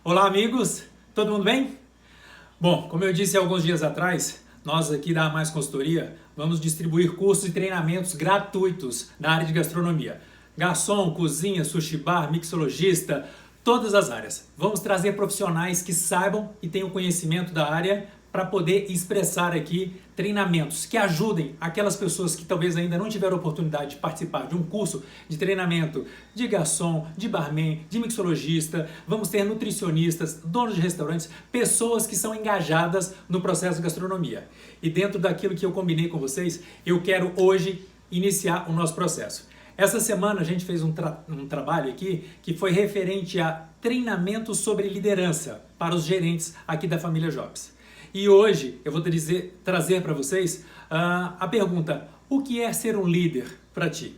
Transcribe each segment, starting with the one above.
Olá, amigos! Todo mundo bem? Bom, como eu disse alguns dias atrás, nós aqui da A Mais Consultoria vamos distribuir cursos e treinamentos gratuitos na área de gastronomia. Garçom, cozinha, sushi bar, mixologista, todas as áreas. Vamos trazer profissionais que saibam e tenham conhecimento da área para poder expressar aqui treinamentos que ajudem aquelas pessoas que talvez ainda não tiveram oportunidade de participar de um curso de treinamento de garçom, de barman, de mixologista. Vamos ter nutricionistas, donos de restaurantes, pessoas que são engajadas no processo de gastronomia. E dentro daquilo que eu combinei com vocês, eu quero hoje iniciar o nosso processo. Essa semana a gente fez um trabalho aqui que foi referente a treinamento sobre liderança para os gerentes aqui da família Jobs. E hoje eu vou trazer para vocês a pergunta: o que é ser um líder para ti?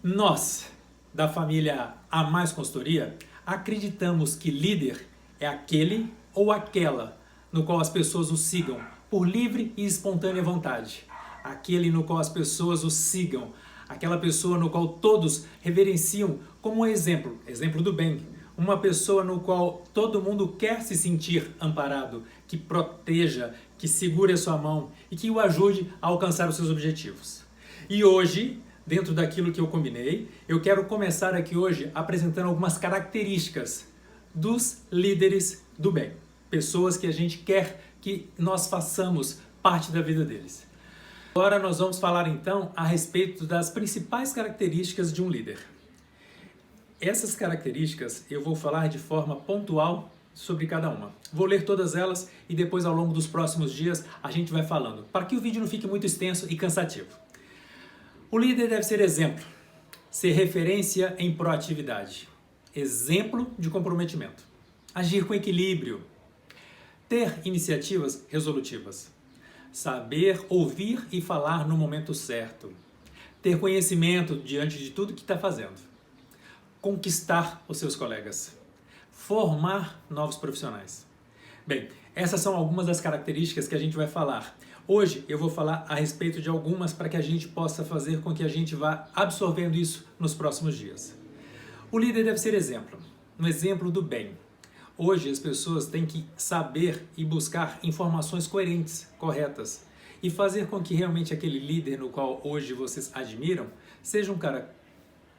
Nós, da família A Mais Consultoria, acreditamos que líder é aquele ou aquela no qual as pessoas o sigam por livre e espontânea vontade. Aquele no qual as pessoas o sigam. Aquela pessoa no qual todos reverenciam como exemplo do bem. Uma pessoa no qual todo mundo quer se sentir amparado, que proteja, que segure a sua mão e que o ajude a alcançar os seus objetivos. E hoje, dentro daquilo que eu combinei, eu quero começar aqui hoje apresentando algumas características dos líderes do bem. Pessoas que a gente quer que nós façamos parte da vida deles. Agora nós vamos falar então a respeito das principais características de um líder. Essas características eu vou falar de forma pontual sobre cada uma. Vou ler todas elas e depois ao longo dos próximos dias a gente vai falando, para que o vídeo não fique muito extenso e cansativo. O líder deve ser exemplo, ser referência em proatividade, exemplo de comprometimento, agir com equilíbrio, ter iniciativas resolutivas, saber ouvir e falar no momento certo, ter conhecimento diante de tudo que está fazendo, conquistar os seus colegas, formar novos profissionais. Bem, essas são algumas das características que a gente vai falar. Hoje eu vou falar a respeito de algumas para que a gente possa fazer com que a gente vá absorvendo isso nos próximos dias. O líder deve ser exemplo, um exemplo do bem. Hoje as pessoas têm que saber e buscar informações coerentes, corretas, e fazer com que realmente aquele líder no qual hoje vocês admiram seja um cara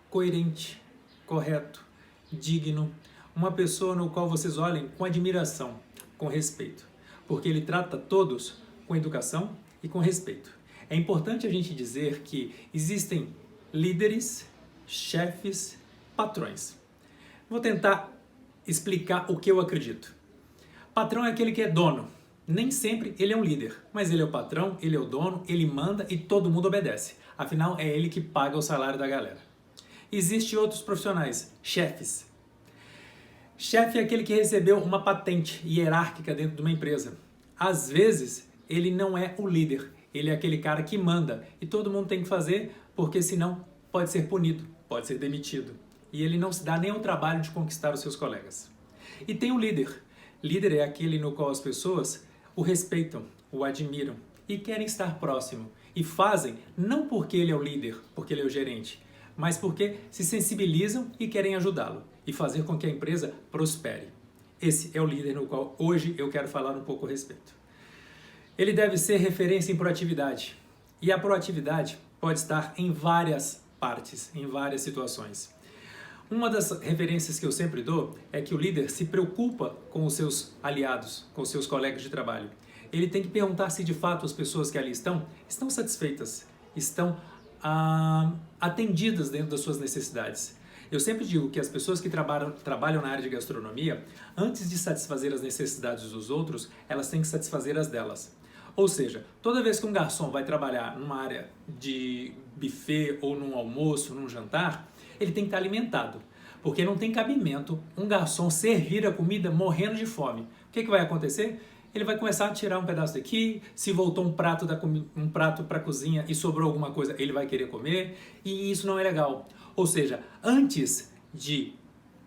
coerente, correto, digno, uma pessoa no qual vocês olhem com admiração, com respeito, porque ele trata todos com educação e com respeito. É importante a gente dizer que existem líderes, chefes, patrões. Vou tentar explicar o que eu acredito. Patrão é aquele que é dono. Nem sempre ele é um líder, mas ele é o patrão, ele é o dono, ele manda e todo mundo obedece. Afinal, é ele que paga o salário da galera. Existem outros profissionais, chefes. Chefe é aquele que recebeu uma patente hierárquica dentro de uma empresa. Às vezes, ele não é o líder, ele é aquele cara que manda e todo mundo tem que fazer porque senão pode ser punido, pode ser demitido. E ele não se dá nem o trabalho de conquistar os seus colegas. E tem o líder. Líder é aquele no qual as pessoas o respeitam, o admiram e querem estar próximo. E fazem não porque ele é o líder, porque ele é o gerente, mas porque se sensibilizam e querem ajudá-lo e fazer com que a empresa prospere. Esse é o líder no qual hoje eu quero falar um pouco a respeito. Ele deve ser referência em proatividade. E a proatividade pode estar em várias partes, em várias situações. Uma das referências que eu sempre dou é que o líder se preocupa com os seus aliados, com os seus colegas de trabalho. Ele tem que perguntar se de fato as pessoas que ali estão satisfeitas, estão atendidas dentro das suas necessidades. Eu sempre digo que as pessoas que trabalham na área de gastronomia, antes de satisfazer as necessidades dos outros, elas têm que satisfazer as delas. Ou seja, toda vez que um garçom vai trabalhar numa área de buffet ou num almoço, num jantar, ele tem que estar alimentado, porque não tem cabimento um garçom servir a comida morrendo de fome. O que vai acontecer? Ele vai começar a tirar um pedaço daqui, se voltou um prato para a cozinha e sobrou alguma coisa, ele vai querer comer, e isso não é legal. Ou seja, antes de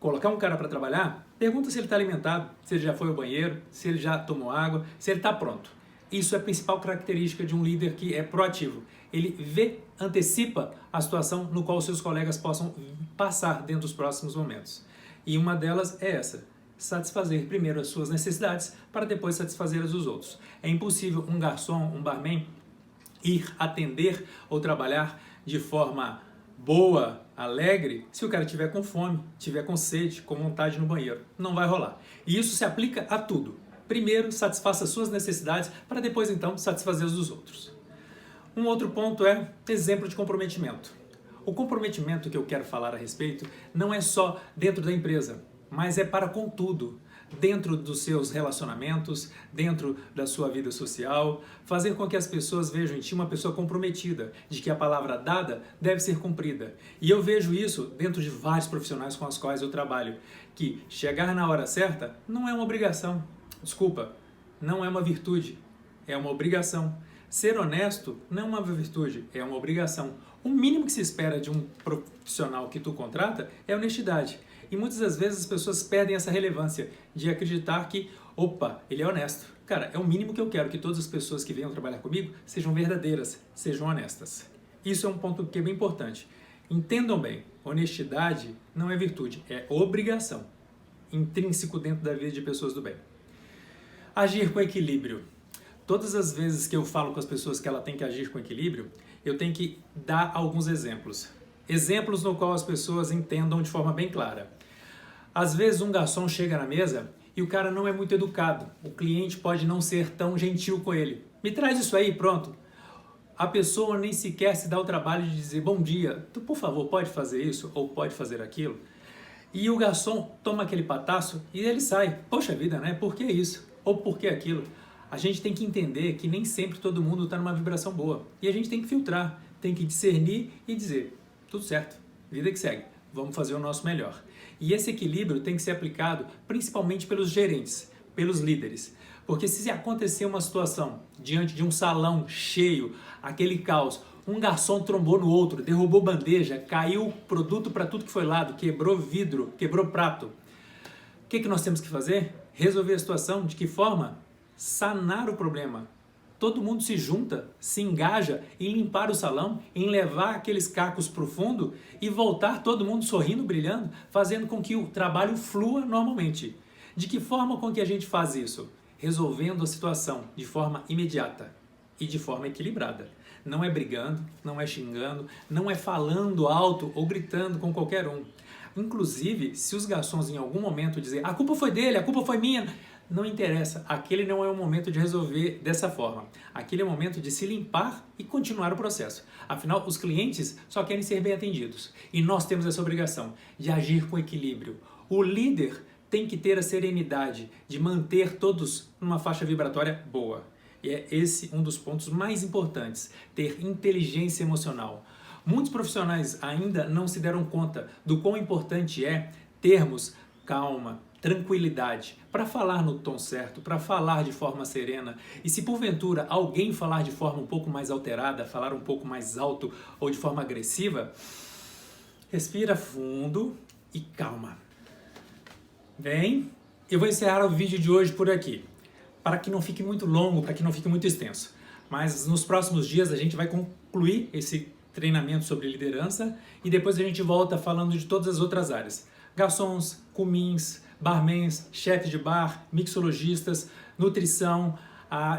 colocar um cara para trabalhar, pergunta se ele está alimentado, se ele já foi ao banheiro, se ele já tomou água, se ele está pronto. Isso é a principal característica de um líder que é proativo. Ele antecipa a situação no qual seus colegas possam passar dentro dos próximos momentos. E uma delas é essa, satisfazer primeiro as suas necessidades para depois satisfazer as dos outros. É impossível um garçom, um barman, ir atender ou trabalhar de forma boa, alegre, se o cara tiver com fome, tiver com sede, com vontade no banheiro. Não vai rolar. E isso se aplica a tudo. Primeiro, satisfaça as suas necessidades para depois, então, satisfazer as dos outros. Um outro ponto é exemplo de comprometimento. O comprometimento que eu quero falar a respeito não é só dentro da empresa, mas é para com tudo. Dentro dos seus relacionamentos, dentro da sua vida social, fazer com que as pessoas vejam em ti uma pessoa comprometida, de que a palavra dada deve ser cumprida. E eu vejo isso dentro de vários profissionais com os quais eu trabalho, que chegar na hora certa não é uma obrigação, desculpa, não é uma virtude, é uma obrigação. Ser honesto não é uma virtude, é uma obrigação. O mínimo que se espera de um profissional que tu contrata é honestidade. E muitas das vezes as pessoas perdem essa relevância de acreditar que, opa, ele é honesto. Cara, é o mínimo que eu quero, que todas as pessoas que venham trabalhar comigo sejam verdadeiras, sejam honestas. Isso é um ponto que é bem importante. Entendam bem, honestidade não é virtude, é obrigação. Intrínseco dentro da vida de pessoas do bem. Agir com equilíbrio. Todas as vezes que eu falo com as pessoas que ela tem que agir com equilíbrio, eu tenho que dar alguns exemplos. Exemplos no qual as pessoas entendam de forma bem clara. Às vezes um garçom chega na mesa e o cara não é muito educado. O cliente pode não ser tão gentil com ele. Me traz isso aí, pronto. A pessoa nem sequer se dá o trabalho de dizer bom dia, tu por favor pode fazer isso ou pode fazer aquilo. E o garçom toma aquele pataço e ele sai. Poxa vida, né? Por que isso? Ou por que aquilo? A gente tem que entender que nem sempre todo mundo está numa vibração boa. E a gente tem que filtrar, tem que discernir e dizer, tudo certo, vida que segue, vamos fazer o nosso melhor. E esse equilíbrio tem que ser aplicado principalmente pelos gerentes, pelos líderes. Porque se acontecer uma situação diante de um salão cheio, aquele caos, um garçom trombou no outro, derrubou bandeja, caiu produto para tudo que foi lado, quebrou vidro, quebrou prato. O que nós temos que fazer? Resolver a situação. De que forma? Sanar o problema. Todo mundo se junta, se engaja em limpar o salão, em levar aqueles cacos para o fundo e voltar todo mundo sorrindo, brilhando, fazendo com que o trabalho flua normalmente. De que forma com que a gente faz isso? Resolvendo a situação de forma imediata e de forma equilibrada. Não é brigando, não é xingando, não é falando alto ou gritando com qualquer um. Inclusive, se os garçons em algum momento dizem a culpa foi dele, a culpa foi minha, não interessa, aquele não é o momento de resolver dessa forma. Aquele é o momento de se limpar e continuar o processo. Afinal, os clientes só querem ser bem atendidos. E nós temos essa obrigação de agir com equilíbrio. O líder tem que ter a serenidade de manter todos numa faixa vibratória boa. E é esse um dos pontos mais importantes, ter inteligência emocional. Muitos profissionais ainda não se deram conta do quão importante é termos calma, tranquilidade, para falar no tom certo, para falar de forma serena. E se porventura alguém falar de forma um pouco mais alterada, falar um pouco mais alto ou de forma agressiva, respira fundo e calma. Bem, eu vou encerrar o vídeo de hoje por aqui, para que não fique muito longo, para que não fique muito extenso. Mas nos próximos dias a gente vai concluir esse treinamento sobre liderança e depois a gente volta falando de todas as outras áreas. Garçons, comins, barmans, chefes de bar, mixologistas, nutrição,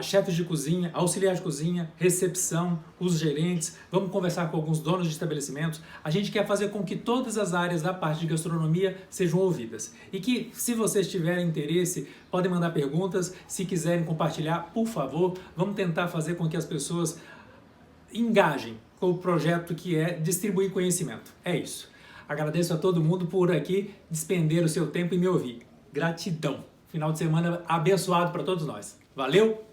chefes de cozinha, auxiliar de cozinha, recepção, os gerentes. Vamos conversar com alguns donos de estabelecimentos. A gente quer fazer com que todas as áreas da parte de gastronomia sejam ouvidas. E que, se vocês tiverem interesse, podem mandar perguntas. Se quiserem compartilhar, por favor, vamos tentar fazer com que as pessoas engajem com o projeto que é distribuir conhecimento. É isso. Agradeço a todo mundo por aqui despender o seu tempo e me ouvir. Gratidão. Final de semana abençoado para todos nós. Valeu!